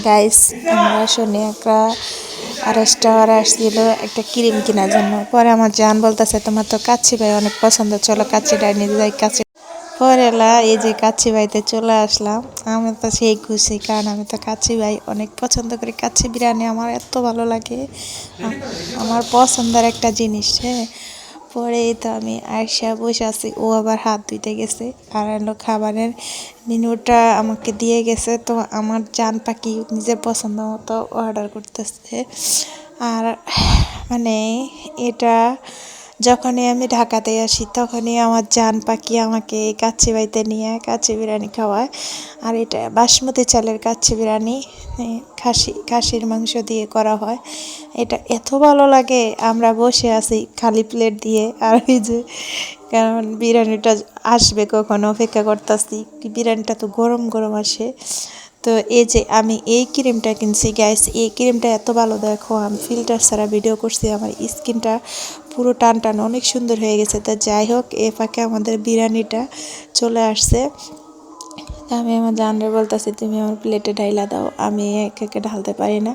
Guys আমরা শুনে একটা রেস্টুরেন্টে আসছিল একটা ক্রিম কেনার জন্য। পরে আমার জান বলতেছে তোমার তো কাচ্চি ভাই অনেক পছন্দ, চলো কাচ্চিটা নিয়ে যাই। কাচ্চি পরে এই যে কাচ্চি ভাইতে চলে আসলাম। আমি তো সেই খুশি, কারণ আমি তো কাচ্চি ভাই অনেক পছন্দ করি। কাচ্চি বিরিয়ানি আমার এত ভালো লাগে, আমার পছন্দের একটা জিনিস। হ্যাঁ, পরে তো আমি আয়সা বসে আছি, ও আবার হাত ধুইতে গেছে আর খাবারের মেনুটা আমাকে দিয়ে গেছে। তো আমার জান পাখি নিজের পছন্দ মতো অর্ডার করতেছে। আর মানে এটা যখনই আমি ঢাকাতে আসি তখনই আমার জান পাখি আমাকে কাচ্চি বাইতে নিয়ে কাচ্চি বিরিয়ানি খাওয়ায়। আর এটা বাসমতি চালের কাচ্চি বিরিয়ানি, খাসির মাংস দিয়ে করা হয়। এটা এত ভালো লাগে, আমরা বসে আছি খালি প্লেট দিয়ে। আর এই যে কারণ বিরিয়ানিটা আসবে কখন অপেক্ষা করতেছি, বিরিয়ানিটা তো গরম গরম আসে। তো এই যে আমি এই ক্রিমটা কিনছি গাইস, এই ক্রিমটা এত ভালো, দেখো আমি ফিল্টার ছাড়া ভিডিও করছি, আমার স্কিনটা পুরো টান টান অনেক সুন্দর হয়ে গেছে। তা যাই হোক, এ ফাঁকে আমাদের বিরিয়ানিটা চলে আসছে। আমি আমার জানরে বলতেছি তুমি আমার প্লেটে ঢাইলা দাও, আমি একে একে ঢালতে পারি না।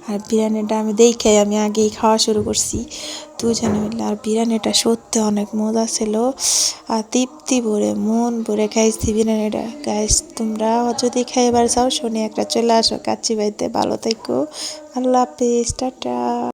আর বিরিয়ানিটা আমি দেখে আমি আগেই খাওয়া শুরু করছি দুজনে মিলে। আর বিরিয়ানিটা সত্যি অনেক মজা ছিল, আর তৃপ্তি ভরে মন ভরে খাইছি বিরিয়ানিটা। গাইস তোমরা যদি খাইবার চাও শুনে একটা চলে আসো কাচ্চি বাইতে। ভালো থেকো, আল্লাহ হাফিজ, টাটা।